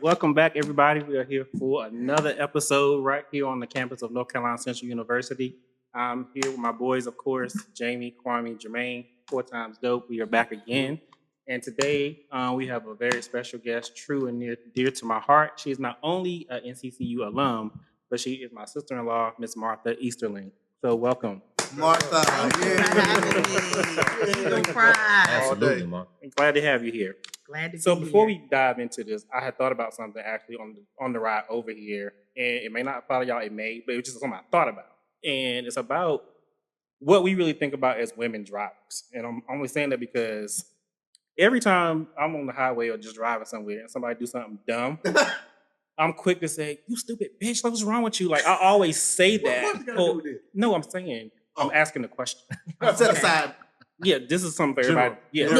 welcome back, everybody. We are here for another episode right here on the campus of North Carolina Central University. I'm here with my boys, of course, Jamie, Kwame, Jermaine, 4x Dope. We are back again. And today we have a very special guest, true and dear to my heart. She is not only an NCCU alum, but she is my sister-in-law, Miss Martha Easterling. So welcome. Martha, Absolutely, Mark. I'm glad to have you here. Glad to be So before here. we dive into this, I had thought about something actually on the ride over here, and it may not apply to y'all, it may, but it was just something I thought about, and it's about what we really think about as women drivers. And I'm only saying that because every time I'm on the highway or just driving somewhere and somebody do something dumb, I'm quick to say, "You stupid bitch! What's wrong with you?" Like I always say that. What you gotta do with it? No, I'm saying I'm asking the question. Set aside. Yeah, this is something for everybody. Yeah, Yeah.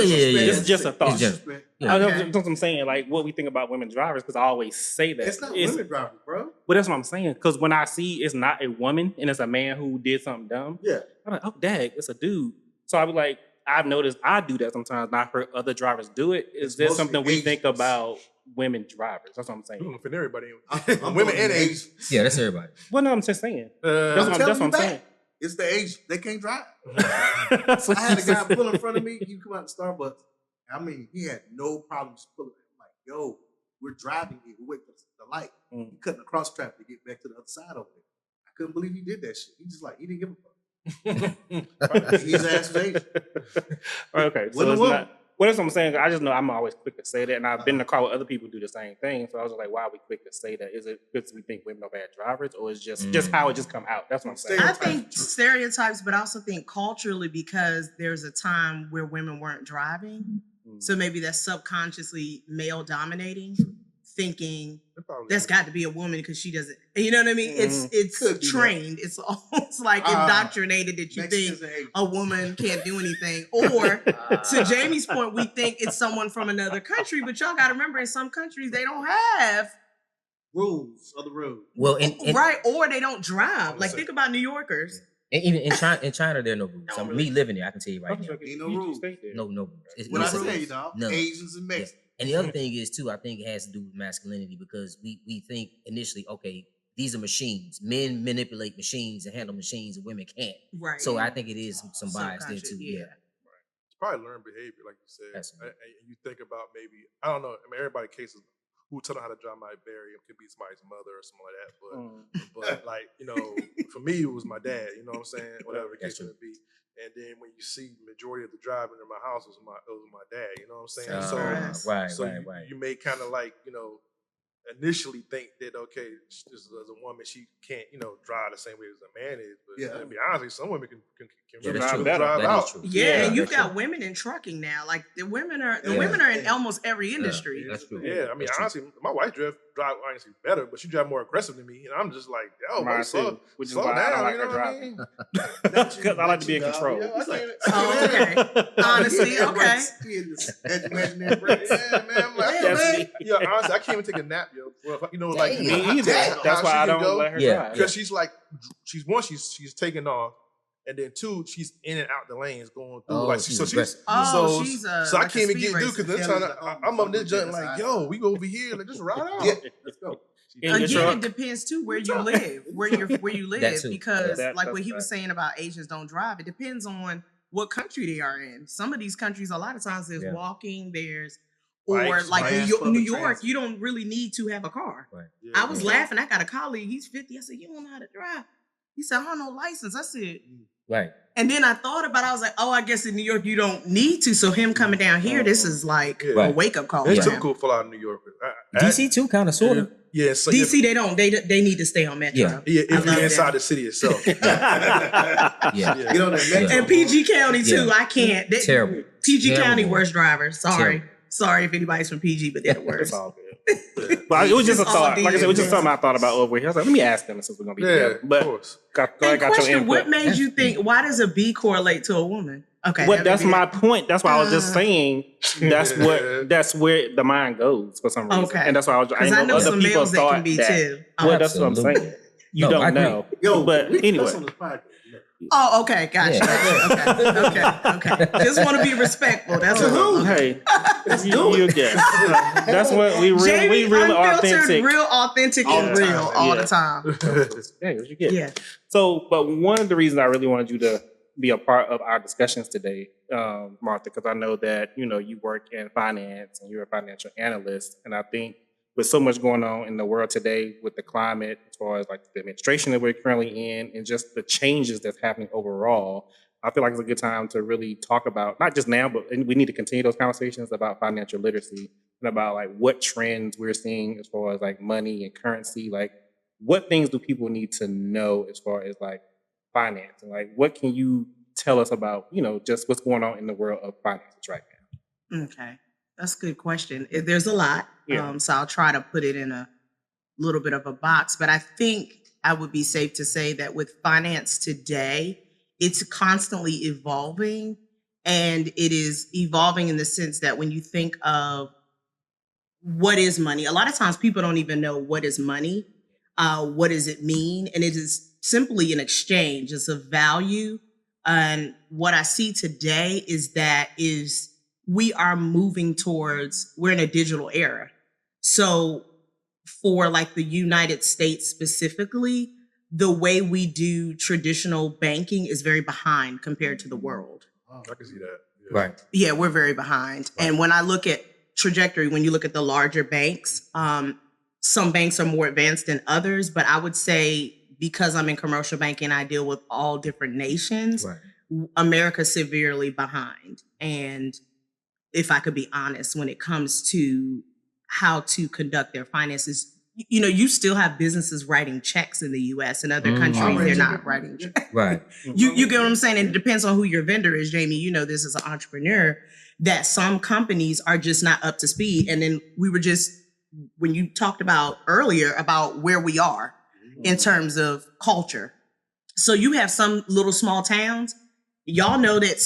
This is just a thought. It's just- I know that's what I'm saying. Like what we think about women drivers, because I always say that It's not women driving, bro. But that's what I'm saying. Because when I see it's not a woman and it's a man who did something dumb, Yeah. I'm like, oh, dag, it's a dude. So I be like, I've noticed I do that sometimes. And I've heard other drivers do it. Is It's there mostly something we think Asians. about women drivers? That's what I'm saying. I'm offending everybody. I'm Women going and to Asians. Yeah, that's everybody. Well, no, I'm just saying. That's That's what I'm saying. It's the age. They can't drive. That's what I had a you guy said. pull in front of me. You come out to Starbucks. I mean, he had no problems pulling. I'm like, yo, we're driving here. We're waiting for the light. Mm. He cutting across traffic to get back to the other side over there. I couldn't believe he did that shit. He just like, he didn't give a fuck. His ass was Asian. Okay, so Women it's will. not. Well, that's what I'm saying. I just know I'm always quick to say that, and I've been in the car with other people who do the same thing. So I was just like, why are we quick to say that? Is it because we think women are bad drivers, or is just how it just come out? That's what I'm saying. I think stereotypes, but I also think culturally because there's a time where women weren't driving. So maybe that's subconsciously male dominating, thinking that's got to be a woman because she doesn't. You know what I mean? Could It's be that. trained. It's almost like indoctrinated that you Mexicans think and Asians. a woman can't do anything. Or to Jamie's point, we think it's someone from another country, but y'all got to remember in some countries they don't have rules of the road. Well, and right, or they don't drive. Like think about New Yorkers. even in China, there are no rules. Me living there, I can tell you right now. Ain't no rules. No rules. It's What I no say, rules. dog, None. Asians and Yeah. Mexicans. And the other thing is too, I think it has to do with masculinity because we think initially, okay, these are machines. Men manipulate machines and handle machines, and women can't. Right. So I think it is some bias there Subconscious, too. yeah. Yeah. It's probably learned behavior, like you said. Absolutely. And you think about maybe, I don't know, I mean, everybody cases who tell them how to drive might vary. It could be somebody's mother or something like that. But like, you know, for me, it was my dad, you know what I'm saying? Whatever the case may be. And then when you see majority of the driving in my house was my dad, you know what I'm saying? Right. You may kind of like, you know, initially think that, okay, as a woman, she can't, you know, drive the same way as a man is. But Yeah. to be honest, some women can Yeah, really that's true. drive That out. is true. Yeah, and you've that's got true. women in trucking now. Like the women are Yeah. in almost every industry. That's true. Yeah, I mean, That's true. honestly, my wife drive honestly better, but she drive more aggressive than me, and I'm just like, yo, Mine man, slow, too, which is slow why I don't down. like You know her what I driving. mean? Because I like to be in control. Yeah, I can't- Oh, okay. Honestly, okay. Imaginary breaks. Yeah, man. I'm like, That's man. me. Yeah, honestly, I can't even take a nap, yo. Well, you know, like Dang. Me either. how That's she why I can don't go. let her Yeah. drive. Because she's like, she's taking off, and then two, she's in and out the lanes going through. Oh, like, she's so she's aggressive. Oh, so, she's so like I a can't even speed get through racer. because this time I'm up this joint like, yo, we go over here, like just ride out. Yeah, let's go. In your Again, truck. it depends too where you live, where you live, That too. because That- like what that's he was right. saying about Asians don't drive. It depends on what country they are in. Some of these countries, a lot of times there's Yeah. walking, there's Bikes, like bikes, New public York, transit. you don't really need to have a car. Right. Yeah. I was laughing. I got a colleague. He's 50. I said, "You don't know how to drive." He said, "I don't know license." I said, Right. and then I thought about it. I was like, "Oh, I guess in New York you don't need to." So him coming down here, this is like Yeah. a Right. wake up call. It's for him. typical for a lot of New Yorkers. DC too, kind of, sort of. Yeah, so DC, they don't. They need to stay on Metro. Yeah. yeah, I if you're love inside that. the city itself. Yeah. Get on that Yeah. metro. And PG County too. Yeah. I can't. Terrible. PG Terrible. County worst drivers. Sorry. Terrible. Sorry if anybody's from PG, but they're the It's worst. all good. But it was just a It's all thought. Like I said, it was just DMs. something I thought about over here. I was like, let me ask them since we're gonna be Yeah, together. of But course. got And your question: input. what made you think? Why does a B correlate to a woman? Okay, What? That's maybe my that- point. That's why I was just saying. That's where the mind goes for some reason. Okay. And that's why I was. Because I know other some people males that thought can be that. too. Well, that's what I'm Absolutely. saying. you No, I don't agree. know. Yo, but we anyway, cuss on this podcast. Yeah. Oh, okay, gotcha. Yeah. Okay. Just want to be respectful. That's all. hey, Let's do it. that's what we Jamie, real unfiltered, authentic. real authentic All and the real time, all yeah. the time. Hey, what you get? Yeah. So, but one of the reasons I really wanted you to be a part of our discussions today, Martha, because I know that you work in finance and you're a financial analyst, and I think with so much going on in the world today with the climate, as far as like the administration that we're currently in, and just the changes that's happening overall, I feel like it's a good time to really talk about not just now, but we need to continue those conversations about financial literacy and about like what trends we're seeing as far as like money and currency, like what things do people need to know as far as like finance, and like what can you tell us about just what's going on in the world of finances right now? Okay. That's a good question. There's a lot. Yeah. So I'll try to put it in a little bit of a box, but I think I would be safe to say that with finance today, it's constantly evolving, and it is evolving in the sense that when you think of what is money, a lot of times people don't even know what is money. What does it mean? And it is simply an exchange. It's a value. And what I see today is we are moving we're in a digital era. So for like the United States specifically, the way we do traditional banking is very behind compared to the world. I can see that. Yeah. Right. Yeah, we're very behind. Right. And when I look at trajectory, when you look at the larger banks, some banks are more advanced than others, but I would say because I'm in commercial banking, I deal with all different nations. Right. America's severely behind. And if I could be honest, when it comes to how to conduct their finances, you still have businesses writing checks in the US. In other countries, they're not writing checks. Right. You get what I'm saying? And it depends on who your vendor is, Jamie. You know this as an entrepreneur, that some companies are just not up to speed. And then when you talked about earlier about where we are in terms of culture. So you have some little small towns, y'all know that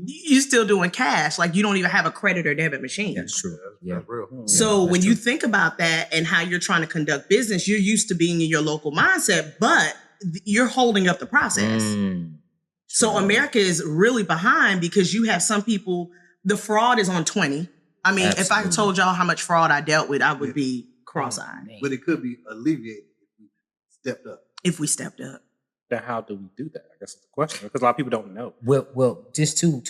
you still doing cash. Like you don't even have a credit or debit machine. That's true. Yeah, Yeah. that's real. So that's when you true. think about that and how you're trying to conduct business, you're used to being in your local mindset, but you're holding up the process. So America is really behind because you have some people, the fraud is on 20. I mean, if I Absolutely. told y'all how much fraud I dealt with, I would be cross-eyed But it could be alleviated if we stepped up. if we stepped up. Then how do we do that? I guess it's the question, because a lot of people don't know. Well, just to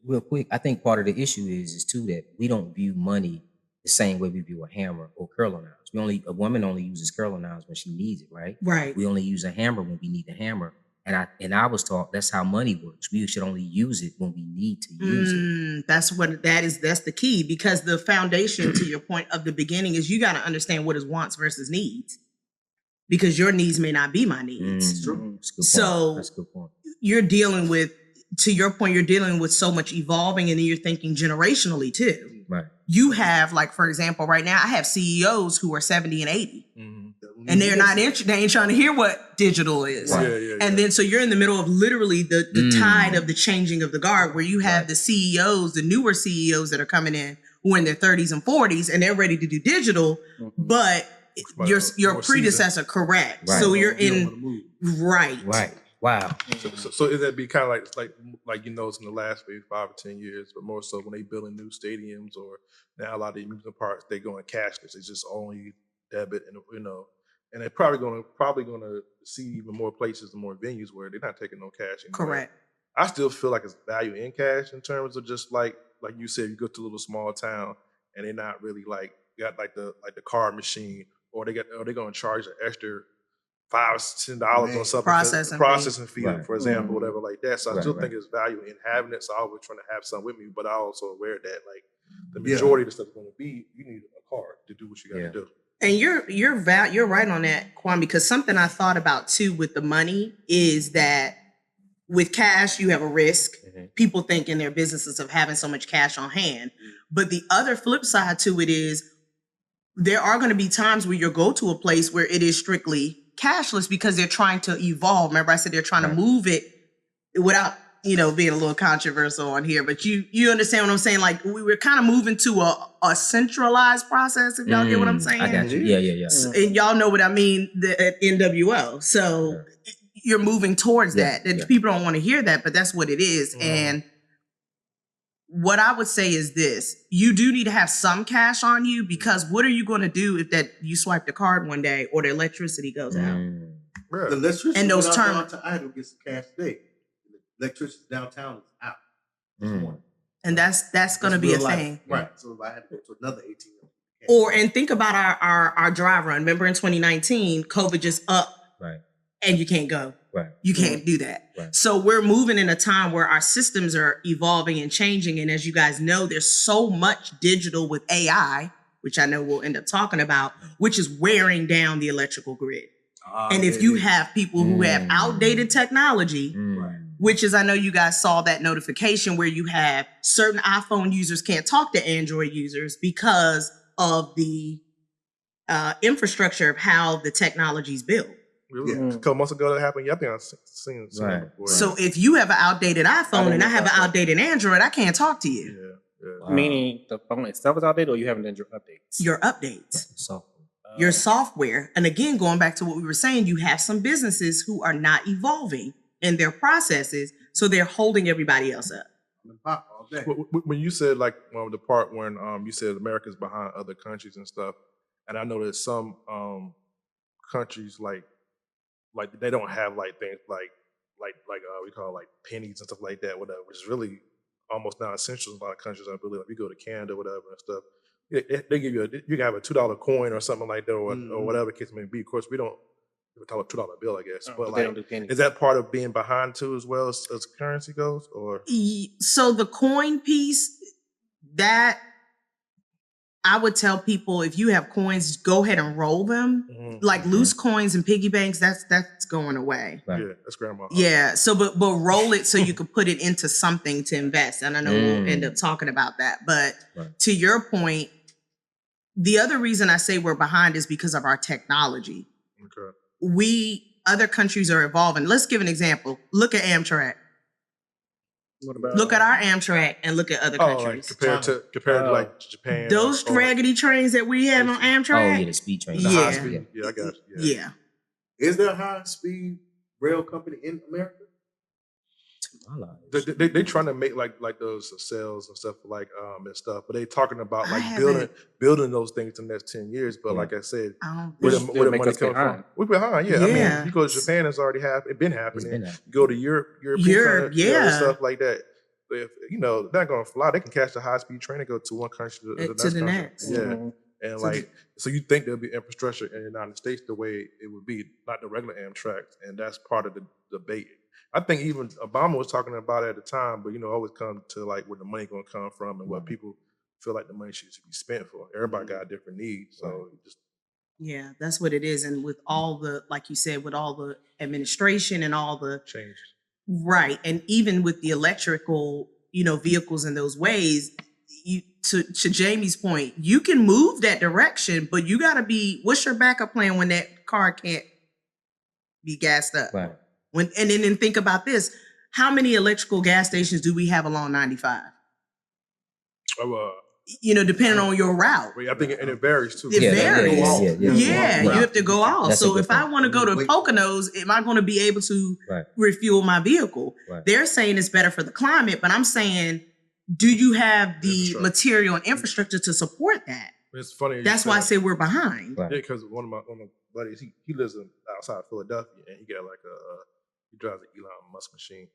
real quick, I think part of the issue is too that we don't view money the same way we view a hammer or curling irons. A woman only uses curling irons when she needs it, right? Right. We only use a hammer when we need the hammer. And I was taught that's how money works. We should only use it when we need to use it. That's the key, because the foundation to your point of the beginning is you got to understand what is wants versus needs, because your needs may not be my needs. Mhm. That's a good point. So That's a good point. you're dealing with, to your point, you're dealing with so much evolving, and then you're thinking generationally too. Right. You have, like, for example, right now I have CEOs who are 70 and 80, and they're not interested. They ain't trying to hear what digital is. Right. Yeah. And then so you're in the middle of literally the tide of the changing of the guard, where you have the CEOs, the newer CEOs that are coming in who are in their 30s and 40s, and they're ready to do digital, but your predecessor, correct. Right. So you're You don't in, wanna move. right. Right. Wow. So is that be kind of like it's in the last maybe 5 or 10 years, but more so when they building new stadiums, or now a lot of the amusement parks, they going cashless. It's just only debit, and and they're probably gonna see even more places and more venues where they're not taking no cash anymore. Correct. I still feel like it's value in cash in terms of just like you said, you go to a little small town and they're not really got the card machine, or they're gonna charge an extra $5-10 on something processing fee, Right. for example, whatever like that. So I Right, still right. think it's value in having it. So I always trying to have some with me, but I also aware that the majority of the stuff is going to be, you need a card to do what you got to do. And you're right on that, Kwame, because something I thought about too with the money is that with cash, you have a risk. People think in their businesses of having so much cash on hand. But the other flip side to it is there are going to be times where you'll go to a place where it is strictly cashless because they're trying to evolve. Remember, I said they're trying to move it without being a little controversial on here, but you understand what I'm saying? Like we were kind of moving to a centralized process, if y'all get what I'm saying. I got you. Yeah. And y'all know what I mean, at NWO. So you're moving towards that. And people don't want to hear that, but that's what it is. And what I would say is this: you do need to have some cash on you, because what are you going to do if that you swipe the card one day or the electricity goes out? The electricity and those terms to idle get some cash today. The electricity downtown is out. And that's going to be a thing, right? So if I had to go to another ATM, and think about our drive run. Remember in 2019, COVID just up, right? And you can't go. Right. You can't do that. Right. So we're moving in a time where our systems are evolving and changing. And as you guys know, there's so much digital with AI, which I know we'll end up talking about, which is wearing down the electrical grid. And if you have people who have outdated technology, which is, I know you guys saw that notification where you have certain iPhone users can't talk to Android users because of the infrastructure of how the technology is built. A couple months ago that happened. Yeah, I think I've seen it before. So if you have an outdated iPhone and I have an outdated Android, I can't talk to you. Wow. Meaning the phone itself is outdated, or you haven't done your updates? Your updates. Your software. And again, going back to what we were saying, you have some businesses who are not evolving in their processes, so they're holding everybody else up. When you said like the part when you said America's behind other countries and stuff, and I know that some countries like they don't have like things like we call like pennies and stuff like that, whatever, which is really almost not essential in a lot of countries. I believe, like you go to Canada, whatever and stuff, they give you you can have a $2 coin or something like that, or whatever the case may be. Of course, we don't talk about $2 bill, I guess, but like, is that part of being behind too, as well as currency goes, or? So the coin piece, that I would tell people, if you have coins, go ahead and roll them. Like loose coins and piggy banks, that's going away. Right. Yeah, that's grandma. Yeah. So, but roll it so you can put it into something to invest. And I know we'll end up talking about that. But to your point, the other reason I say we're behind is because of our technology. Okay. Other countries are evolving. Let's give an example. Look at Amtrak. Look at our Amtrak and look at other countries. Like compared to like Japan. Those raggedy trains that we have on Amtrak. Oh yeah, the speed train. The high speed. Yeah, I got you. Yeah. Is there a high speed rail company in America? They trying to make like those sales and stuff like and stuff, but they talking about like building those things in the next 10 years. But like I said, where the money coming from? We're behind. Yeah, I mean, you go to Japan, it's already been happening. You go to Europe, stuff like that. But if they're not gonna fly, they can catch the high speed train and go to one country to the next. Yeah. And so you think there'll be infrastructure in the United States the way it would be, not the regular Amtrak, and that's part of the debate. I think even Obama was talking about it at the time, but always come to like where the money going to come from and what people feel like the money should be spent for. Everybody got different needs, so that's what it is. And with all the, like you said, with all the administration and all the changes, right, and even with the electrical, vehicles in those ways, to Jamie's point, you can move that direction, but you got to be. What's your backup plan when that car can't be gassed up? Right. And then think about this: how many electrical gas stations do we have along 95? Depending on your route. I think and it varies too. It varies. Yeah, you have to go off. That's so if I want to go to Poconos, am I going to be able to refuel my vehicle? Right. They're saying it's better for the climate, but I'm saying, do you have the material and infrastructure to support that? It's funny. That's why I say we're behind. Right. Yeah, because one of my buddies, he lives outside of Philadelphia, and he got like he drives an Elon Musk machine,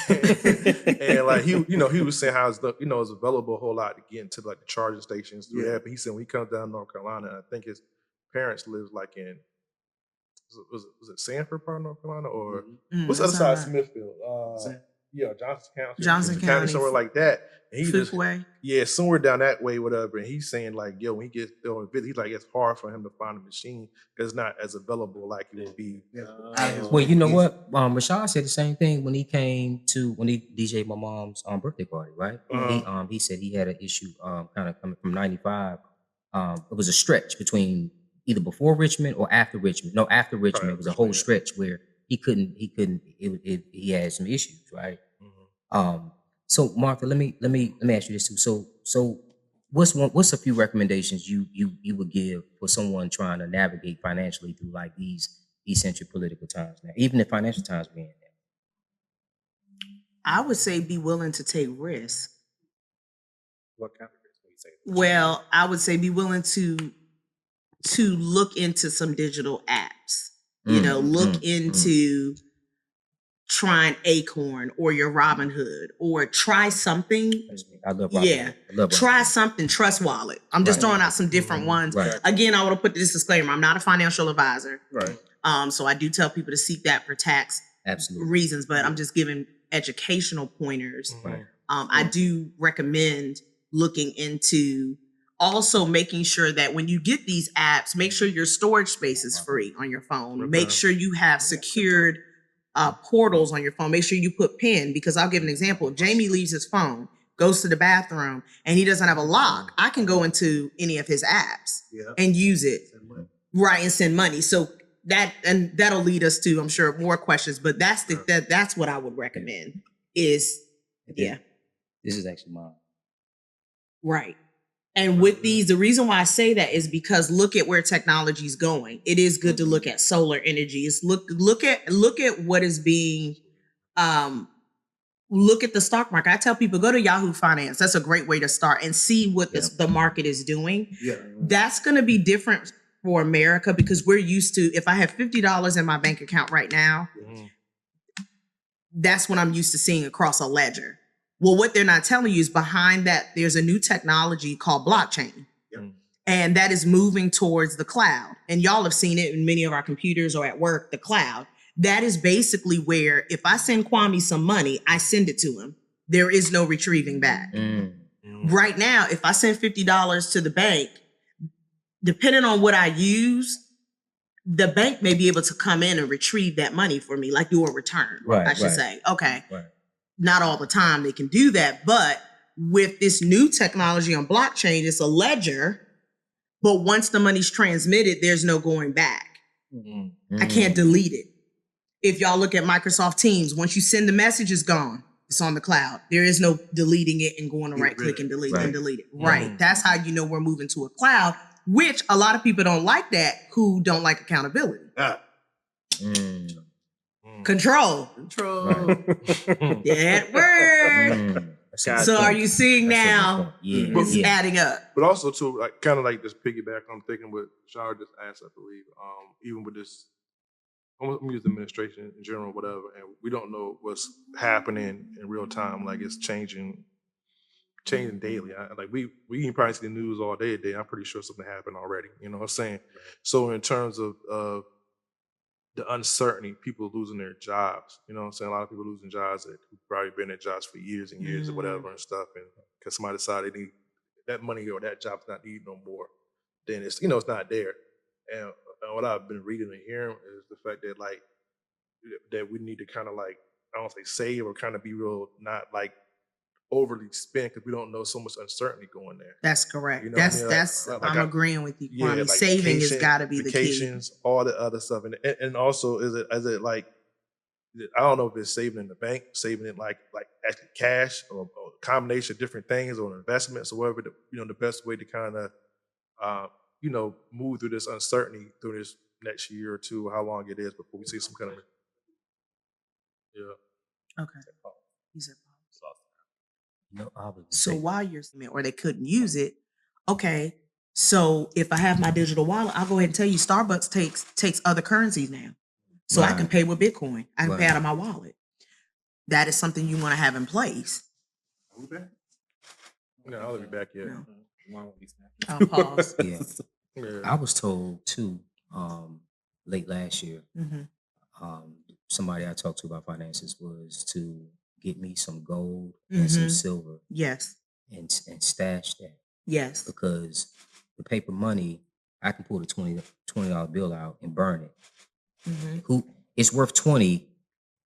and like he was saying how it's available a whole lot to get into like the charging stations through there. But he said when he comes down to North Carolina, and I think his parents live like in was it Sanford part of North Carolina, or what's the other side of Smithfield? Johnson County, somewhere like that. And he somewhere down that way, whatever. And he's saying like, when he gets there on visit, he's like, it's hard for him to find a machine because it's not as available like it would be. Well, you know what? Rashad said the same thing when he DJ'd my mom's birthday party, right? He said he had an issue kind of coming from 95. It was a stretch between either before Richmond or after Richmond. No, after Richmond, it was a whole stretch where he had some issues, right? So Martha, let me ask you this too. So what's a few recommendations you would give for someone trying to navigate financially through like these eccentric political times now, even if financial times being there? I would say be willing to take risks. What kind of risk would you say? Well, I would say be willing to look into some digital apps. Look into trying Acorn or your Robinhood, or try something. I love Robinhood. Yeah. I love Try Robinhood. something, Trust Wallet. I'm just throwing out some different ones. Right. Again, I want to put this disclaimer. I'm not a financial advisor. Right. So I do tell people to seek that for tax Absolutely. reasons, but I'm just giving educational pointers. Right. I do recommend looking into also making sure that when you get these apps, make sure your storage space is free on your phone. Okay. Make sure you have secured portals on your phone. Make sure you put PIN, because I'll give an example. If Jamie leaves his phone, goes to the bathroom, and he doesn't have a lock, I can go into any of his apps and use it. Right, and send money. So that'll lead us to, I'm sure, more questions. But that's what I would recommend is, This is actually mine. right. And with these, the reason why I say that is because look at where technology is going. It is good to look at solar energy. It's look at what is being look at the stock market. I tell people, go to Yahoo Finance. That's a great way to start and see what the market is doing. Yeah. That's going to be different for America because we're used to, if I have $50 in my bank account right now, that's what I'm used to seeing across a ledger. Well, what they're not telling you is behind that, there's a new technology called blockchain. And that is moving towards the cloud. And y'all have seen it in many of our computers or at work, the cloud. That is basically where if I send Kwame some money, I send it to him. There is no retrieving back. Right now, if I send $50 to the bank, depending on what I use, the bank may be able to come in and retrieve that money for me, like do a return, I should say. Okay. Right. Not all the time they can do that, but with this new technology on blockchain, it's a ledger, but once the money's transmitted, there's no going back. I can't delete it. If y'all look at Microsoft Teams, once you send the message, it's gone. It's on the cloud. There is no deleting it and going to right click and delete and delete it. Right. That's how you know we're moving to a cloud, which a lot of people don't like that, who don't like accountability. Control. That word. So are you seeing now? It's adding up. But also too, like kind of like this piggyback. I'm thinking what Shar just asked, I believe. Even with this, I'm using administration in general, whatever, and we don't know what's happening in real time. Like it's changing daily. Like we can probably see the news all day today. I'm pretty sure something happened already. You know what I'm saying? So in terms of the uncertainty, people losing their jobs. You know what I'm saying? A lot of people losing jobs that who've probably been in jobs for years and years or whatever and stuff. And because somebody decided they need that money or that job's not needed no more, then it's, it's not there. And what I've been reading and hearing is the fact that like, that we need to kind of like, I don't say save or kind of be real, not like overly spend because we don't know so much uncertainty going there. That's correct. You know what I mean? That's I'm agreeing with you, Kwame. Like saving has got to be the key. All the other stuff, and also is it like, I don't know if it's saving in the bank, saving it like actually cash or a combination of different things or investments or whatever. The best way to kind of move through this uncertainty through this next year or two, how long it is before we see some kind of Okay. He said No, so while you're or they couldn't use it, okay. So if I have my digital wallet, I'll go ahead and tell you Starbucks takes other currencies now. So I can pay with Bitcoin. I can pay out of my wallet. That is something you want to have in place. No, I'll be back yet. I'll pause. I was told too, late last year, somebody I talked to about finances was to get me some gold and some silver. Yes. And stash that. Yes. Because the paper money, I can pull the $20 bill out and burn it. It's worth 20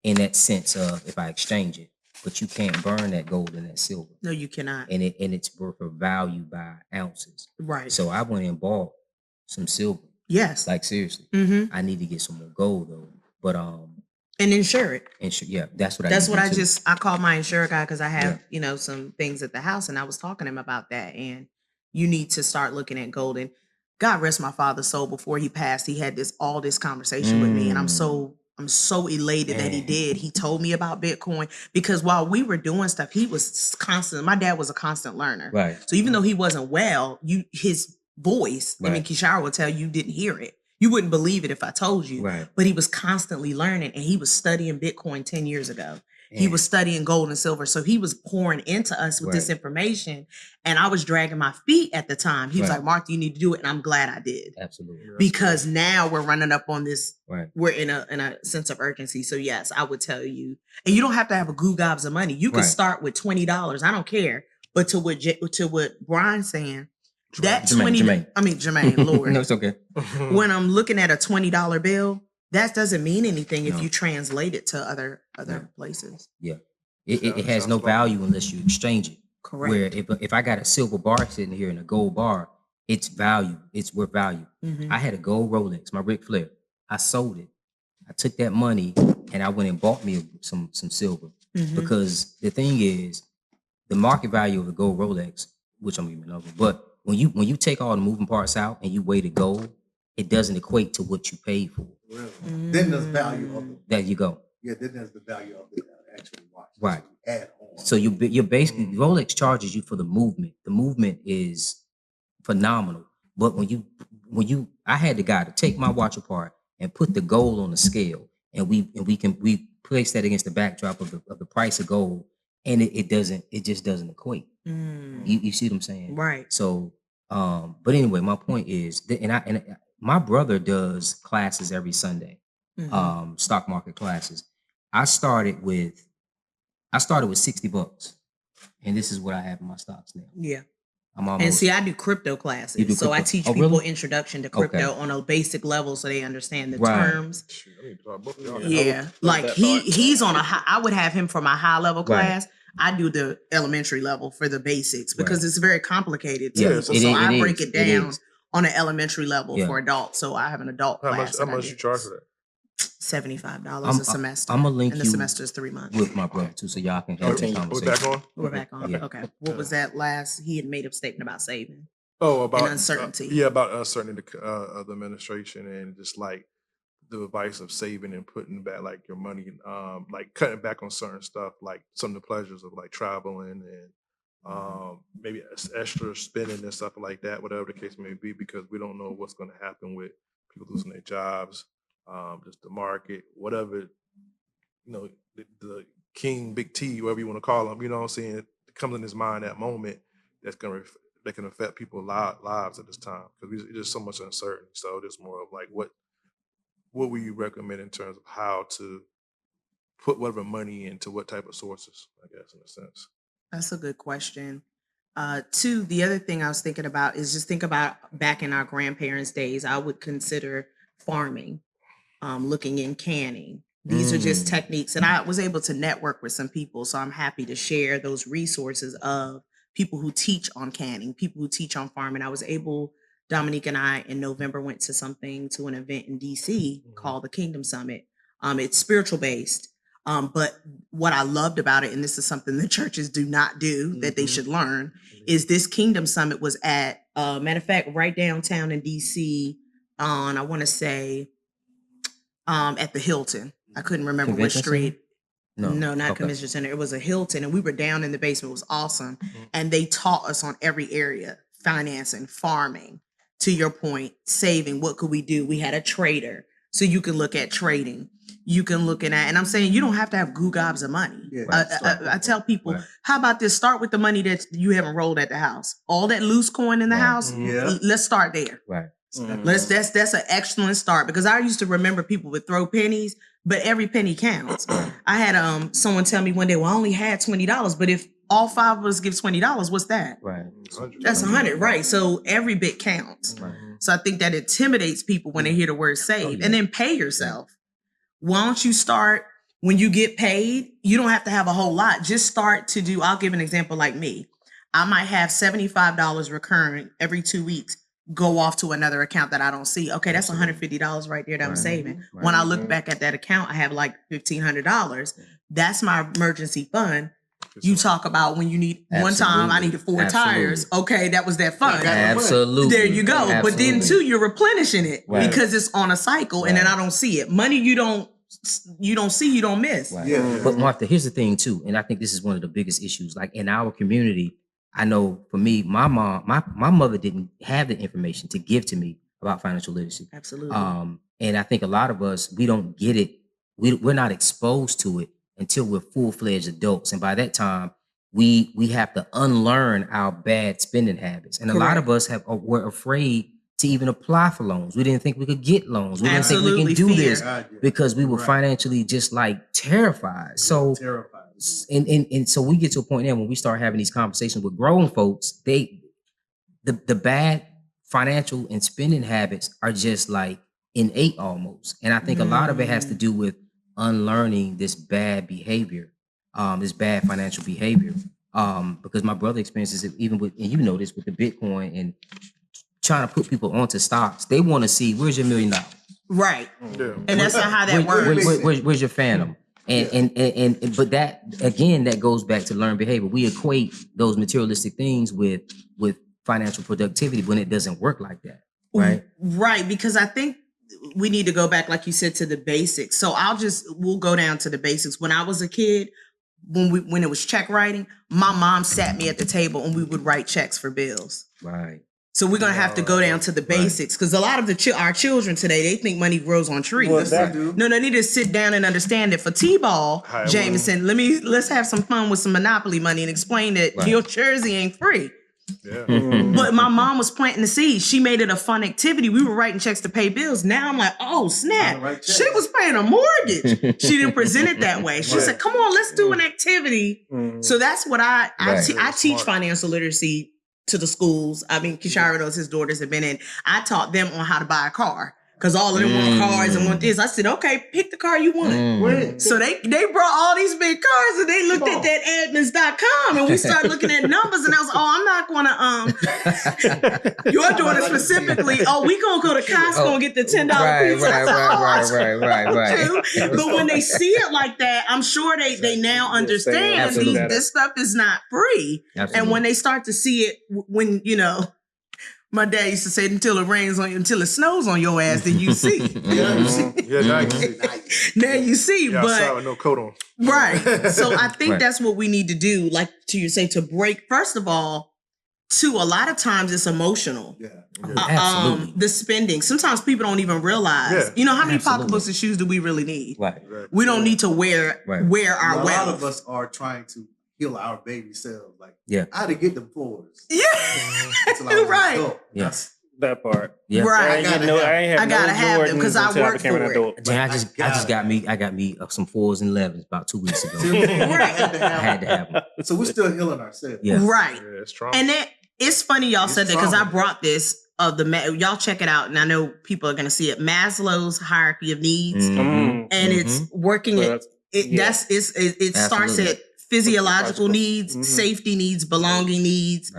in that sense of if I exchange it, but you can't burn that gold and that silver. No, you cannot. And it's worth a value by ounces. Right. So I went and bought some silver. Yes. Like seriously. I need to get some more gold though. But And insure it. Yeah, that's what I. That's what do too. I called my insurer guy because I have some things at the house, and I was talking to him about that. And you need to start looking at gold. And God rest my father's soul. Before he passed, he had all this conversation with me, and I'm so elated that he did. He told me about Bitcoin because while we were doing stuff, he was constant. My dad was a constant learner, Right. So even though he wasn't well, his voice, I mean, Kishiro would tell you didn't hear it. You wouldn't believe it if I told you, but he was constantly learning, and he was studying Bitcoin 10 years ago. He was studying gold and silver. So he was pouring into us with this information, and I was dragging my feet at the time. He was like, Mark, you need to do it. And I'm glad I did. Absolutely. Because now we're running up on this. We're in a sense of urgency. So yes, I would tell you, and you don't have to have a goo gobs of money. You can start with $20. I don't care. But to what Brian's saying, that Jermaine, Lord. No, it's okay. When I'm looking at a $20 bill, that doesn't mean anything if you translate it to other places. Yeah. It has no value unless you exchange it. Correct. Where if I got a silver bar sitting here and a gold bar, it's value. It's worth value. I had a gold Rolex, my Ric Flair. I sold it. I took that money and I went and bought me some silver. Because the thing is, the market value of the gold Rolex, which I'm even over, but when you take all the moving parts out and you weigh the gold, it doesn't equate to what you paid for. Really? Then there's value of it. There you go. Yeah, then there's the value of the actual watch. Right. So add on. So you're basically Rolex charges you for the movement. The movement is phenomenal. But when I had the guy to take my watch apart and put the gold on the scale, and we place that against the backdrop of the price of gold, and it just doesn't equate. You see what I'm saying? Right. So, but anyway, my point is, my brother does classes every Sunday, stock market classes. I started with $60, and this is what I have in my stocks now. Yeah. And see, I do crypto classes, so I teach people introduction to crypto on a basic level, so they understand the terms. Yeah, like he's on a high. I would have him for my high level class. I do the elementary level for the basics because it's very complicated too. So I break it down on an elementary level for adults. So I have an adult class. How much you charge for that? $75 a semester. I'm gonna link and the semester is 3 months. With my brother too, so y'all can have the conversation. We're back on. We're back on. Okay. What was that last? He had made a statement about saving. Oh, about and uncertainty. About uncertainty of the administration and just like the advice of saving and putting back like your money, like cutting back on certain stuff, like some of the pleasures of like traveling and maybe extra spending and stuff like that, whatever the case may be, because we don't know what's going to happen with people losing their jobs, just the market, whatever, the king, big T, whatever you want to call him, you know what I'm saying, it comes in his mind that moment that can affect people's lives at this time, because there's so much uncertainty. So there's more of like, what would you recommend in terms of how to put whatever money into what type of sources, I guess, in a sense? That's a good question. Two, the other thing I was thinking about is just think about back in our grandparents' days, I would consider farming, looking in canning. These are just techniques. And I was able to network with some people. So I'm happy to share those resources of people who teach on canning, people who teach on farming. Dominique and I in November went to an event in DC called the Kingdom Summit. It's spiritual based. But what I loved about it, and this is something the churches do not do that they should learn, is this Kingdom Summit was at, matter of fact, right downtown in DC on, I want to say, at the Hilton. I couldn't remember which street. No, not Convention Center. It was a Hilton, and we were down in the basement. It was awesome. And they taught us on every area, financing, farming, to your point, saving. What could we do? We had a trader. So you can look at trading. You can look at, and I'm saying you don't have to have goo gobs of money. Yeah, I tell people, how about this? Start with the money that you haven't rolled at the house. All that loose coin in the house, let's start there. Right. That's an excellent start, because I used to remember people would throw pennies, but every penny counts. I had someone tell me one day, well, I only had $20, but if all 5 of us give $20, what's that? Right. That's 100, right? So every bit counts. Right. So I think that intimidates people when they hear the word save. And then pay yourself. Why don't you start when you get paid? You don't have to have a whole lot. Just start to do, I'll give an example like me. I might have $75 recurring every 2 weeks. go off to another account that I don't see. Okay, that's $150 right there that I'm saving. Right. When I look back at that account, I have like $1,500. That's my emergency fund. You talk about when you need one time I needed 4 tires. Okay, that was that fund. Absolutely. There you go. Absolutely. But then too, you're replenishing it because it's on a cycle, and then Right. I don't see it. Money you don't see, you don't miss. Right. Yeah. But Martha, here's the thing too, and I think this is one of the biggest issues. Like in our community, I know for me, my mother didn't have the information to give to me about financial literacy. Absolutely. And I think a lot of us, we don't get it. We're not exposed to it until we're full-fledged adults. And by that time, we have to unlearn our bad spending habits. And a lot of us were afraid to even apply for loans. We didn't think we could get loans. We didn't think we can do this because we were financially just like terrified. So and so we get to a point now when we start having these conversations with grown folks, the bad financial and spending habits are just like innate almost. And I think a lot of it has to do with unlearning this bad behavior, this bad financial behavior. Because my brother experiences it even with, and you know this with the Bitcoin and trying to put people onto stocks. They want to see, where's your $1 million? Right. Yeah. And that's not how that works. Where's your phantom? And but that again, that goes back to learned behavior. We equate those materialistic things with financial productivity when it doesn't work like that. Right. Right. Because I think we need to go back, like you said, to the basics. So we'll go down to the basics. When I was a kid, when it was check writing, my mom sat me at the table and we would write checks for bills. Right. So we're gonna have to go down to the basics because a lot of our children today, they think money grows on trees. Well, that No, they need to sit down and understand it. For T-ball, Jameson, let's have some fun with some Monopoly money and explain that your jersey ain't free. Yeah. But my mom was planting the seeds. She made it a fun activity. We were writing checks to pay bills. Now I'm like, oh snap! She was paying a mortgage. She didn't present it that way. She said, "Come on, let's do an activity." So that's what I teach financial literacy to the schools. I mean, Kishiro knows his daughters have been in. I taught them on how to buy a car. Because all of them want cars and want this. I said, okay, pick the car you want. So they brought all these big cars and they looked at that Edmonds.com and we started looking at numbers and I was, I'm not going to, your daughter specifically, we going to go to Costco and get the $10 pizza. Right. But when they see it like that, I'm sure they now understand this stuff is not free. Absolutely. And when they start to see it, when, my dad used to say, until it snows on your ass, then you see. Yeah, now you see. Now you see, Yeah, but outside with no coat on. right. So I think that's what we need to do. Like to break. First of all, a lot of times it's emotional. Absolutely. The spending. Sometimes people don't even realize. Yeah. How many pocketbooks and shoes do we really need? Right. We don't need to wear our A lot wealth. of us are trying to heal our baby selves. Like, Yeah. I had to get them fours. Yeah. Until I was an Right. adult. Yes. That part. Yeah. Right. I gotta have them because I work for it. I just got me some 4s and 11s about 2 weeks ago. Right. I had to have them. So we're still healing ourselves. Yeah. Right. Yeah, it's strong. And it's funny y'all said that because I trauma. brought this y'all check it out and I know people are going to see it. Maslow's hierarchy of needs, and it's working it starts Absolutely. at physiological needs, safety needs, belonging needs,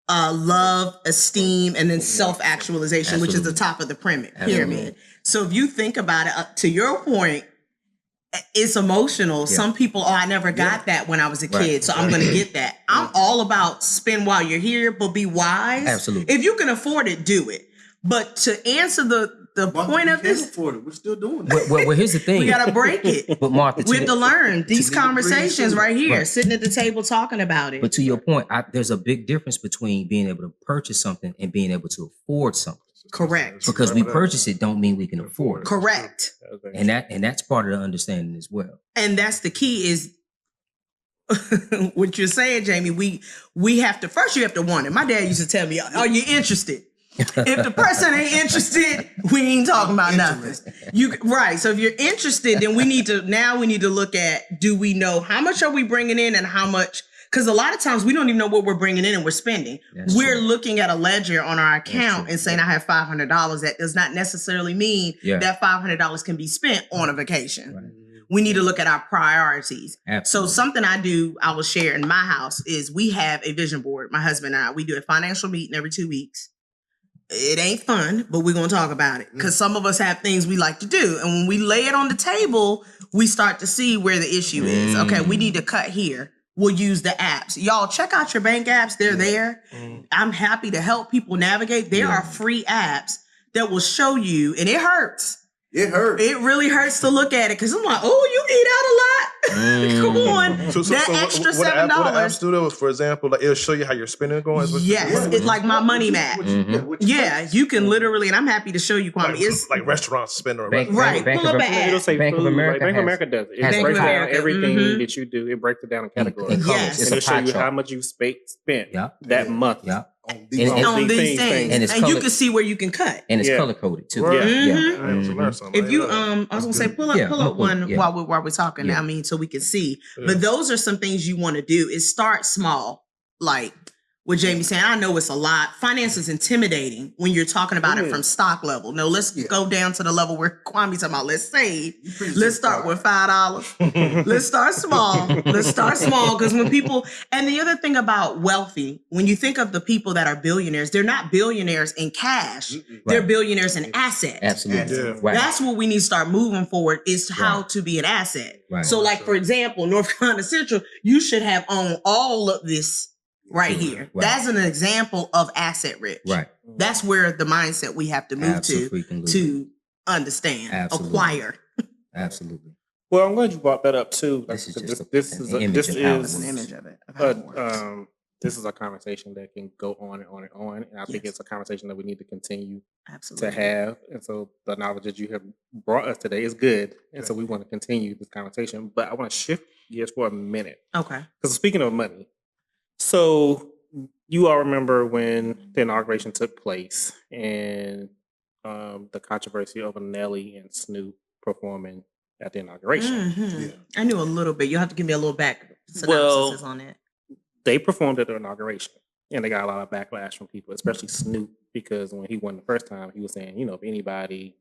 love, esteem, and then self-actualization, which is the top of the pyramid. So if you think about it, to your point, it's emotional. Some people, I never got that when I was a kid, so I'm going to get that. I'm all about spend while you're here, but be wise. Absolutely. If you can afford it, do it. But to answer the point of this, afford it. We're still doing it. Well, here's the thing. we got to break it. But Martha, We have to learn these conversations right here, Right. sitting at the table talking about it. But to your point, there's a big difference between being able to purchase something and being able to afford something. Correct. Because we purchase it don't mean we can afford it. Correct. And that's part of the understanding as well. And that's the key is what you're saying, Jamie. We have to first. You have to want it. My dad used to tell me, "Are you interested?" If the person ain't interested, we ain't talking about nothing. Right. So if you're interested, then we need to look at, do we know how much are we bringing in and how much? Because a lot of times we don't even know what we're bringing in and we're spending. We're looking at a ledger on our account and saying, I have $500. That does not necessarily mean that $500 can be spent on a vacation. Right. We need to look at our priorities. Absolutely. So something I will share in my house is we have a vision board. My husband and I, we do a financial meeting every 2 weeks. it ain't fun, but we're going to talk about it because some of us have things we like to do. And when we lay it on the table, we start to see where the issue is. Okay, we need to cut here. We'll use the apps. Y'all check out your bank apps. They're there. I'm happy to help people navigate. There are free apps that will show you, and it hurts. It hurts. It really hurts to look at it because I'm like, oh, you eat out a lot. Come on. That extra $7. What apps do though, for example, like it'll show you how you're spending going. Yes, it's like my money map. Yeah, you can literally, and I'm happy to show you, Kwame. It's like restaurants spend on Bank- right. Bank Pull of up Am- an It'll app. say Bank of food. America Bank of has- America does it. It has breaks a pie. down everything Mhm. that you do. It breaks it down in categories. And colors. Yes. It's And a it'll show pie you how chart. much you spent Yeah. that month. Yeah. On these And- On these things. things. And it's And you colored. can see where you can cut. And it's Yeah. color coded too. Right. Yeah. Mhm. I have to learn something. If you I know. I was gonna say pull Yeah, up one yeah. while we're talking. Yeah. I mean, so we can see. Yeah. But those are some things you want to do. Is start small, like what Jamie's saying. I know it's a lot. Finance is intimidating when you're talking about it from stock level. No, let's go down to the level where Kwame's talking about. Let's save. Let's start with $5. Let's start small. Let's start small because when people, and the other thing about wealthy, when you think of the people that are billionaires, they're not billionaires in cash. They're billionaires in assets. Absolutely. Yeah. Right. That's what we need to start moving forward is how Right. to be an asset. Right. So like, for example, North Carolina Central, you should have owned all of this right here. Right. That's an example of asset rich. Right. That's where the mindset we have to move to understand, Absolutely. acquire. Absolutely. Well, I'm glad you brought that up too. This is just this an is image of how it It's an is. image of it. Of how it works. this is a conversation that can go on and on and on, and I think Yes. it's a conversation that we need to continue Absolutely. to have. And so the knowledge that you have brought us today is good, and so we want to continue this conversation. But I want to shift gears for a minute Okay. because speaking of money, so you all remember when the inauguration took place and the controversy over Nelly and Snoop performing at the inauguration. Mhm. Yeah. I knew a little bit. You'll have to give me a little back synopsis Well, on it. They performed at the inauguration and they got a lot of backlash from people, especially Snoop, because when he won the first time, he was saying, if anybody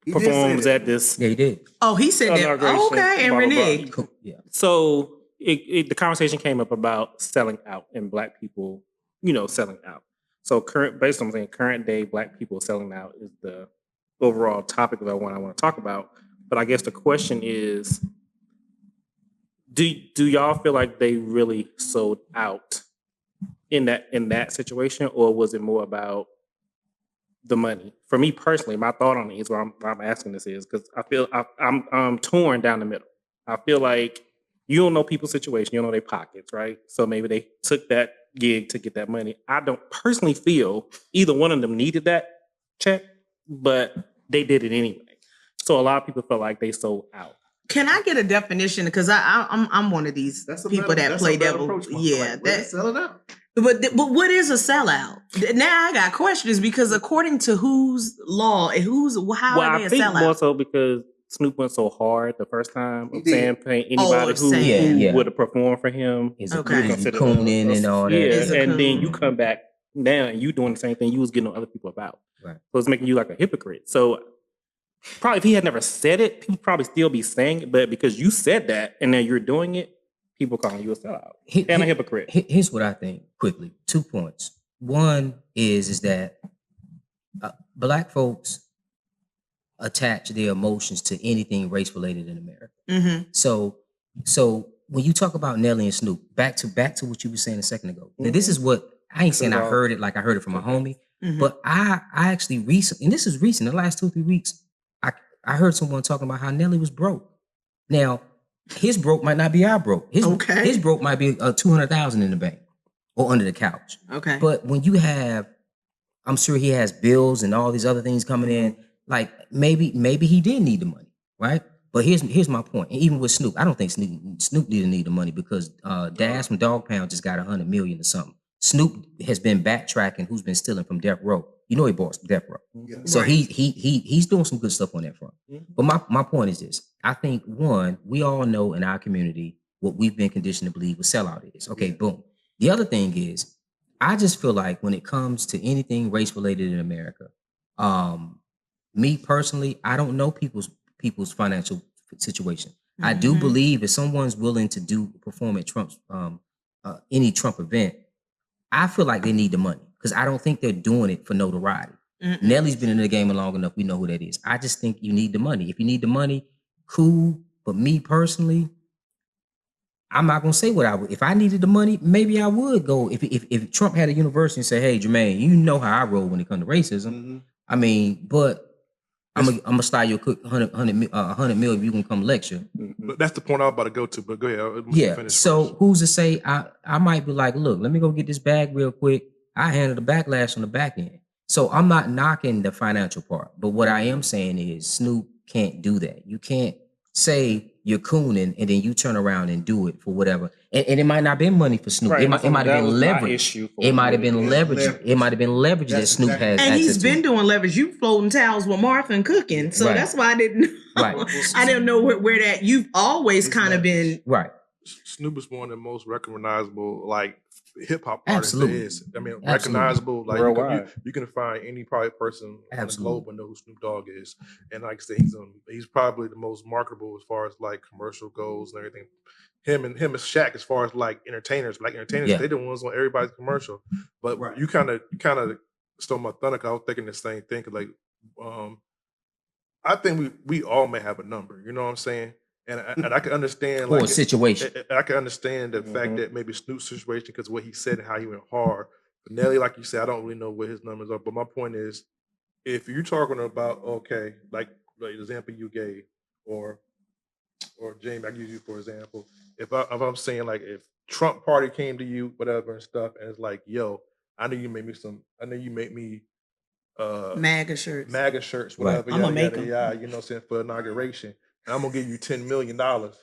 He did say performs that. at this Yeah, he did. Oh, he said that. inauguration, Oh, okay. And blah, blah, blah. Renee. Cool. Yeah. So the conversation came up about selling out and Black people, selling out. So based on saying current day Black people selling out is the overall topic of the one I want to talk about. But I guess the question is, do y'all feel like they really sold out in that situation, or was it more about the money? For me personally, my thought on it is why I'm asking this is because I feel I'm torn down the middle. I feel like you don't know people's situation, you don't know their pockets, right? So maybe they took that gig to get that money. I don't personally feel either one of them needed that check, but they did it anyway. So a lot of people felt like they sold out. Can I get a definition? Because I'm one of these That's a people better- that that's a play better devil. approach, Mark. Yeah, Like, let's sell it out. but what is a sellout? Now I got questions because according to whose law and how Well, are they I a think more sellout? so because Snoop went so hard the first time. He I'm did. saying paying anybody who saying. Yeah. would have performed for him. Is Okay. it considered cooning and all that? Yeah, Is a and then coon. you come back now and you doing the same thing you was getting on other people about. Right. So it's making you like a hypocrite. So probably if he had never said it, people probably still be saying it, but because you said that and now you're doing it, people calling you a sellout and a hypocrite. Here's what I think quickly. 2 points. One is that Black folks attach their emotions to anything race related in America. Mm-hmm. So when you talk about Nelly and Snoop, back to what you were saying a second ago. Now, this is what I ain't saying I heard it like I heard it from a homie, Mm-hmm. but I actually recently, and this is recent, the last 2 or 3 weeks, I heard someone talking about how Nelly was broke. Now, his broke might not be our broke. His broke might be $200,000 in the bank or under the couch. Okay. But when you have, I'm sure he has bills and all these other things coming in. Like maybe he did need the money, right? But here's my point. And even with Snoop, I don't think Snoop didn't need the money because Daz from Dog Pound just got $100 million or something. Snoop has been backtracking who's been stealing from Death Row. He bought some Death Row. Yeah. So Right. he's doing some good stuff on that front. Mhm. But my point is this. I think one, we all know in our community what we've been conditioned to believe what sellout is. Okay, Yeah. boom. The other thing is, I just feel like when it comes to anything race related in America, me personally, I don't know people's financial situation. I do Mhm. believe if someone's willing to perform at Trump's any Trump event, I feel like they need the money. because I don't think they're doing it for notoriety. Mm-mm. Nelly's been in the game long enough. We know who that is. I just think you need the money. If you need the money, cool. But me personally, I'm not gonna say what I would. If I needed the money, maybe I would go. If Trump had a university and say, "Hey, Jermaine, you know how I roll when it comes to racism." Mm-hmm. I mean, but I'm gonna style you a quick 100 mil if you can come lecture. But that's the point I was about to go to. But go ahead. Yeah. Finish So first. who's to say I might be like, look, let me go get this bag real quick. I handle the backlash on the back end. So I'm not knocking the financial part, but what I am saying is Snoop can't do that. You can't say you're cooning and then you turn around and do it for whatever. And it might not been money for Snoop. Right, It might have that been was my leverage. issue for It might have been Yeah, leverage. leverage. It might have been leverage that That's Snoop exactly- has. And he's access been to. doing leverage. You floating towels with Martha and cooking. So Right. that's why I didn't know. Right. I didn't know where that you've always It's kind of leverage. been. Right. Snoop is one of the most recognizable like hip hop artists Absolutely. there is. I mean, Absolutely. recognizable. Like Worldwide. you can find any probably person on the Absolutely. globe and know who Snoop Dogg is. And like I said, he's probably the most marketable as far as like commercial goes and everything. Him and Shaq as far as like entertainers, black entertainers, Yeah. they the ones on everybody's commercial. But Right. you kind of stole my thunder. 'Cause I was thinking the same thing. 'Cause, like, I think we all may have a number. You know what I'm saying? And I can understand For like a situation. I can understand the fact that maybe Snoop's situation because what he said and how he went hard. But Nelly, like you said, I don't really know what his numbers are. But my point is, if you're talking about like the example you gave, or Jamie, I give you for example, if I'm saying like if Trump party came to you, whatever and stuff, and it's like, yo, I know you make me MAGA shirts. MAGA shirts, Right. whatever, I'ma yada, make yada, 'em. yada, you know what I'm saying, for inauguration. And I'm gonna give you $10 million. $10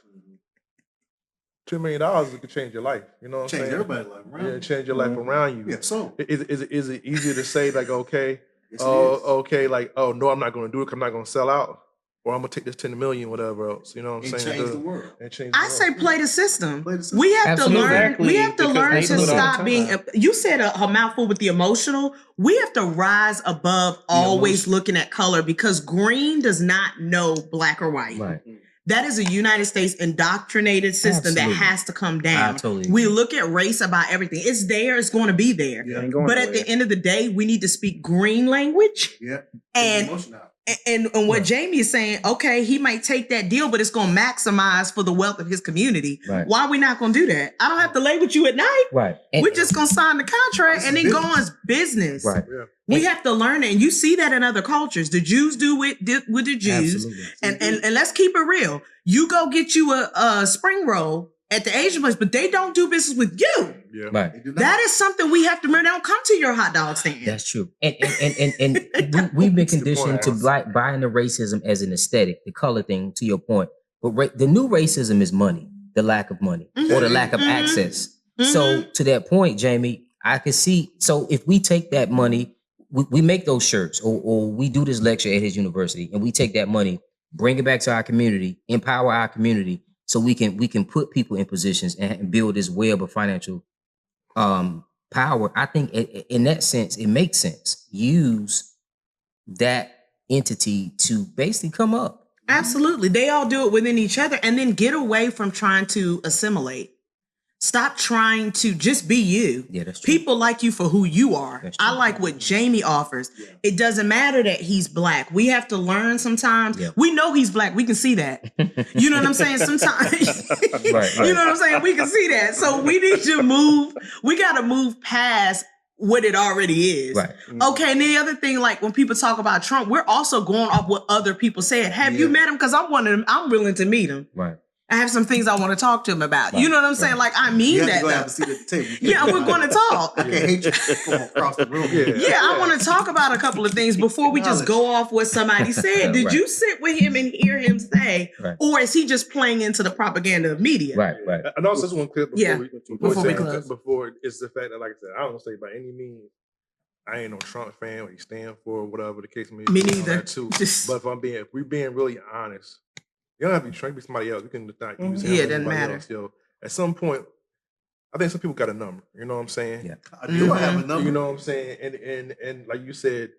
million could change your life. You know what I'm Change saying? everybody's life around. Yeah, you. change your life around you. Yeah, so Is it easier to say like, okay, yes, it is. okay, like, oh no, I'm not gonna do it 'cause I'm not gonna sell out, or I'm gonna take this 10 million, whatever else. You know what I'm And saying? change the world. And change the I world. say play the system. Play the system. We have Absolutely. to learn. Exactly, We have to because learn they to do it all the stop time. being. You said a mouthful with the emotional. We have to rise above always emotion. looking at color because green does not know black or white. Right. That is a United States indoctrinated system Absolutely. that has to come I down. totally We agree. look at race about everything. It's there. It's going to be there. Yeah. Ain't going But at nowhere. the end of the day, we need to speak green language. Yeah. And Emotion out. and what Right. Jamie is saying, okay, he might take that deal, but it's going to maximize for the wealth of his community. Right. Why are we not going to do that? I don't have to lay with you at night. Right. And- We're just going to sign the contract and then go on Business. as business. right. Yeah. We have to learn it. And you see that in other cultures. The Jews do with the Jews. Absolutely. And let's keep it real. You go get you a spring roll at the Asian place, but they don't do business with you. Yeah. Right. They do not. That is something we have to remember. They don't come to your hot dog stand. That's true. And we've been That's a good conditioned point, to buying the racism as an aesthetic, the color thing, to your point. But the new racism is money, the lack of money, or the lack of Mhm. access. So to that point, Jamie, I could see. So if we take that money, we make those shirts, or we do this lecture at his university, and we take that money, bring it back to our community, empower our community, so we can put people in positions and build this web of financial power. I think in that sense, it makes sense. Use that entity to basically come up. Absolutely. They all do it within each other and then get away from trying to assimilate. Stop trying to just be you. Yeah, that's true. People like you for who you are. That's I true. like what Jamie offers. Yeah. It doesn't matter that he's black. We have to learn sometimes. Yeah. We know he's black. We can see that. You know what I'm saying? Sometimes, Right. you know what I'm saying? We can see that. So we need to move. We got to move past what it already is. Right. Okay, and the other thing, like when people talk about Trump, we're also going off what other people said. Have you Yeah. met him? Because I'm one of them. I'm willing to meet him. Right. I have some things I want to talk to him about. You Right, know what I'm saying? right. Like I mean You have that. to go have though. a seat at the table. You can't Yeah, be we're like, going to talk. I can't hate you from across the room. Yeah. Yeah, I want to talk about a couple of things before we just go off what somebody said. Did Right. you sit with him and hear him say, Right. or is he just playing into the propaganda of media? Right. Right. And also, this one clip before Yeah. before we close. before it's the fact that, like I said, I don't say by any means I ain't no Trump fan, what he stand for, whatever the case may be. Me and all neither. that too. Just- But if we're being really honest, you don't have to be Trump, be somebody else. You can just not use him Yeah, or it doesn't anybody matter. else, yo. At some point, I think some people got a number. You know what I'm saying? Yeah. I do have a number. You know what I'm saying? And like you said,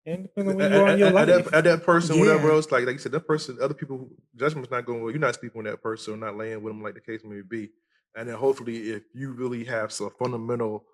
And depending on where you are in your life. at that person, whatever Yeah. else, like you said, that person, other people, judgment's not going well. You're not speaking with that person, or not laying with them, like the case may be. And then hopefully, if you really have some fundamental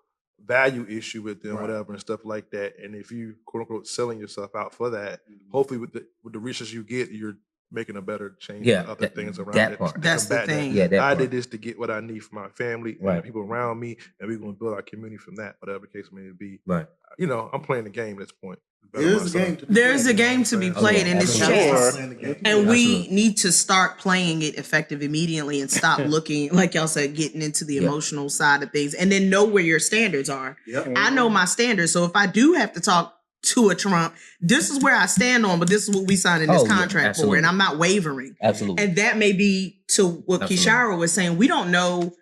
value issue with them, Right. whatever, and stuff like that. And if you quote unquote selling yourself out for that, hopefully with the research you get, you're making a better change Yeah, for other things around that it. part. to That's the combat that. thing. Yeah, that I part. did this to get what I need for my family and the Right. people around me, and we're going to build our community from that, whatever the case may be. Right. You know, I'm playing the game at this point. There is a game to be There's played, a game to be you know what I'm played, saying? and it's absolutely. chess. Playing the game. And we Absolutely. need to start playing it effective immediately and stop looking, like y'all said, getting into the Yeah. emotional side of things, and then know where your standards are. Yep. I know my standards, so if I do have to talk to a Trump, this is where I stand on, but this is what we signed in this Oh, yeah, contract for, absolutely. and I'm not wavering. Absolutely. And that may be to what Absolutely. Kishiro was saying. We don't know.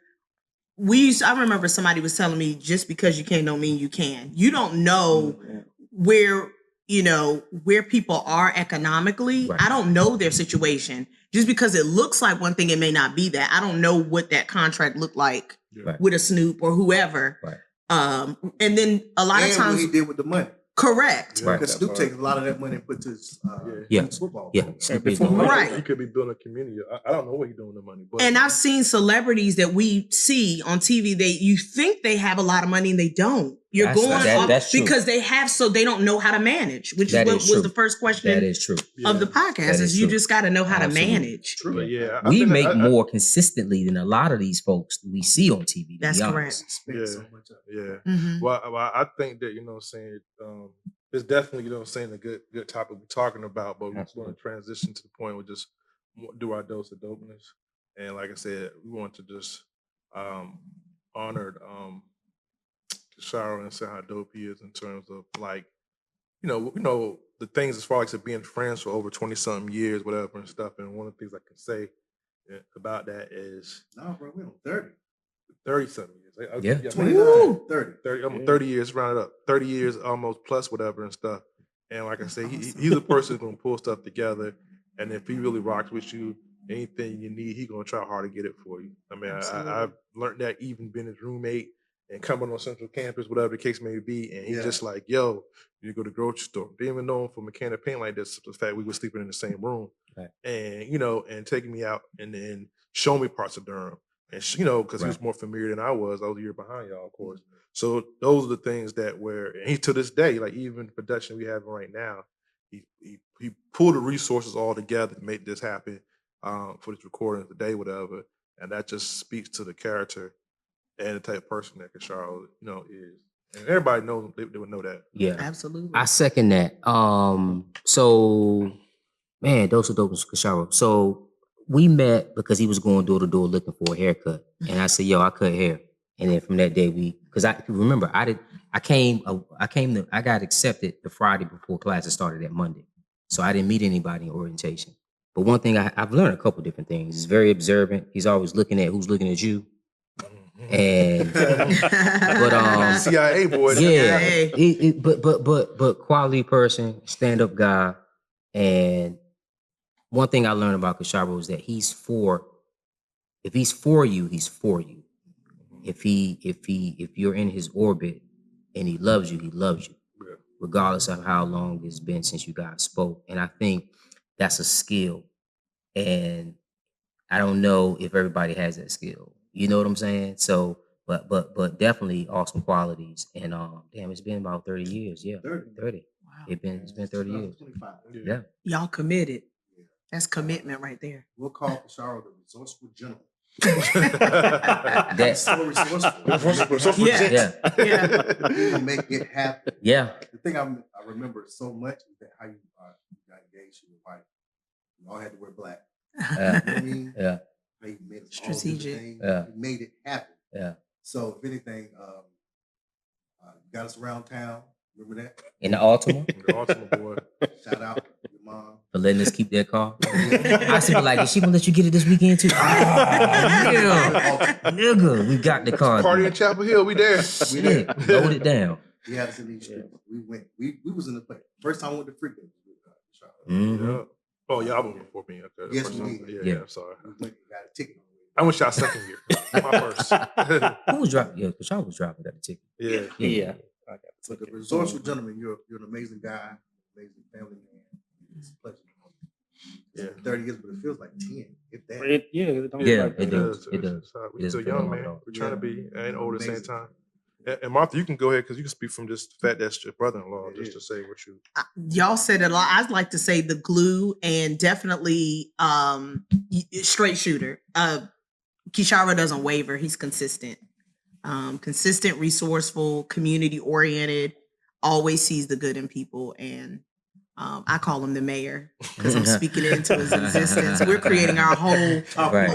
I remember somebody was telling me, just because you can don't mean you can. You don't know where people are economically. Right. I don't know their situation. Just because it looks like one thing, it may not be that. I don't know what that contract looked like Right. with a Snoop or whoever. Right. And then a lot of And times, what he did with the money. correct. Right. Because Snoop takes a lot of that money and put to his Yeah. youth football. Yeah. program. Snoop Before is- Right. he could be building a community. I don't know what he's doing with the money, but And I've seen celebrities that we see on TV. You think they have a lot of money and they don't. You're That's- going that- off that's true. because they have, so they don't know how to manage, which That is what is was true. the first question That is true. of the Yeah. podcast. That is Is you true. just got to know how to Absolutely. manage. True. But yeah, We make more consistently than a lot of these folks we see on TV. to That's be correct. honest. Spend Yeah. so much of it. Yeah. Mhm. Well, I think that, you know what I'm saying, it's definitely, you know what I'm saying, a good topic we're talking about, but we're going Absolutely. to transition to the point where just do our dose of dopeness. And like I said, we want to just honor Kishiro and say how dope he is in terms of, like, you know, the things as far as being friends for over 20 something years, whatever and stuff. And one of the things I can say about that is No, bro, we on 30. 30 something years. Yeah. 29, 30. 30, almost 30 years, round it up. 30 years almost plus whatever and stuff. And like I say, he's the person who's gonna pull stuff together. And if he really rocks with you, anything you need, he's gonna try hard to get it for you. I mean, I've learned that even being his roommate and coming on Central Campus, whatever the case may be, and he's Yeah. just like, yo, you go to the grocery store. Didn't even know him from a can of paint like this. The fact we were sleeping in the same room. Right. And, you know, and taking me out and then showing me parts of Durham. And, you know, because he was more familiar than I was. I was a year behind y'all, of course. So those are the things that and he to this day, like even the production we have right now, he pulled the resources all together to make this happen for this recording today, whatever. And that just speaks to the character and the type of person that Kishiro, you know, is. And everybody knows they would know that. Yeah. Absolutely. I second that. So, man, those are dope, Kishiro. So we met because he was going door to door looking for a haircut, and I said, "Yo, I cut hair." And then from that day, because I remember I got accepted the Friday before classes started that Monday, so I didn't meet anybody in orientation. But one thing I've learned a couple different things. He's very observant. He's always looking at who's looking at you, and but CIA boy. yeah, Hey. but quality person, stand up guy, and one thing I learned about Kishiro is that if he's for you, he's for you. If you're in his orbit and he loves you, regardless of how long it's been since you guys spoke. And I think that's a skill, and I don't know if everybody has that skill. You know what I'm saying? So. But definitely awesome qualities. And damn, it's been about 30 years. Yeah. 30. Wow. It's been 30 years. 25. Yeah. Y'all committed. That's commitment right there. We'll call Kishiro the resourceful gentleman. That's So resourceful. yeah. He can make it happen. Yeah. The thing I remember so much is that how you got engaged to your wife. You all had to wear black. You know what I mean? Yeah. How you made it Strategic. Yeah. You made it happen. Yeah. So if anything, you got us around town. Remember that? In the Altima, The ultimate boy. Shout out to your mom. for letting us keep that car. I said, like, is she gonna let you get it this weekend too? Yeah. Nigga, we got the car. Party in Chapel Hill, we there. Yeah, load it down. He had us in these streets. We went. We was in the place. First time I went to Freakin'. Mhm. Yeah. Oh, yeah, I went before me. Okay. Yes, First we time. did. Yeah, Yeah. I'm sorry. We went and got a ticket. I went shot second year. My first. Who was driving? Yeah, Kishiro was driving that ticket. Yeah. Yeah. So the resourceful gentleman, you're an amazing guy, amazing family man. It's a pleasure. Yeah. 30 years, but it feels like 10. If that. It don't Yeah, like it that. does. It does. We It is still pretty young, long, man. though. We're trying to be and old at the same Amazing. time. And Martha, you can go ahead because you can speak from just the fact that's your brother-in-law, just to say what you. Y'all said it a lot. I'd like to say the glue and definitely straight shooter. Kishiro doesn't waver. He's consistent. Consistent, resourceful, community oriented, always sees the good in people. And I call him the mayor because I'm speaking it into his existence. We're creating our whole,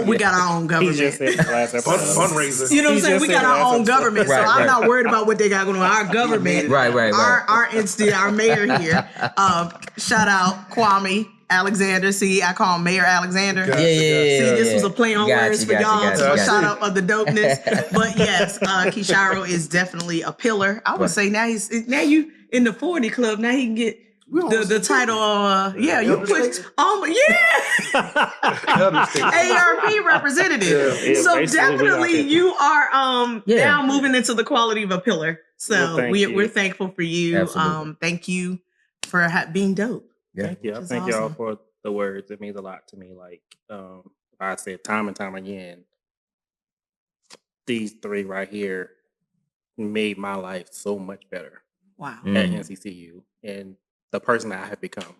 we got our own government. Fundraiser. You know what I'm saying? We got our own government. So I'm not worried about what they got going on. Our government, our entity, our mayor here. Shout out Kwame Alexander. See, I call him Mayor Alexander. Yeah. See, this was a play on words for y'all. So shout out of the dopeness. But yes, Kishiro is definitely a pillar. I would say now you in the 40 club. Now he can get the title. You put ARP representative. So definitely you are now moving into the quality of a pillar. So we're thankful for you. Absolutely. Thank you for being dope. Thank you. Thank y'all for the words. It means a lot to me. Like I said time and time again, these three right here made my life so much better. Wow. At NCCU and the person that I have become.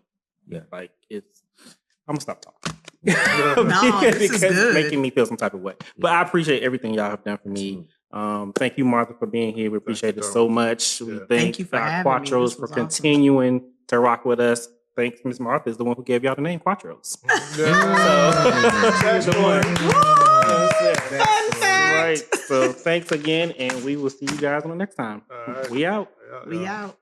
Yeah. Like I'm gonna stop talking. No, this is good. It's making me feel some type of way. But I appreciate everything y'all have done for me. Thank you, Martha, for being here. We appreciate it so much. We Thank you for having me. Quattros for continuing to rock with us. Thanks, Miss Martha is the one who gave y'all the name Quattros. Right. So thanks again, and we will see you guys on the next time. Right. We out. We out.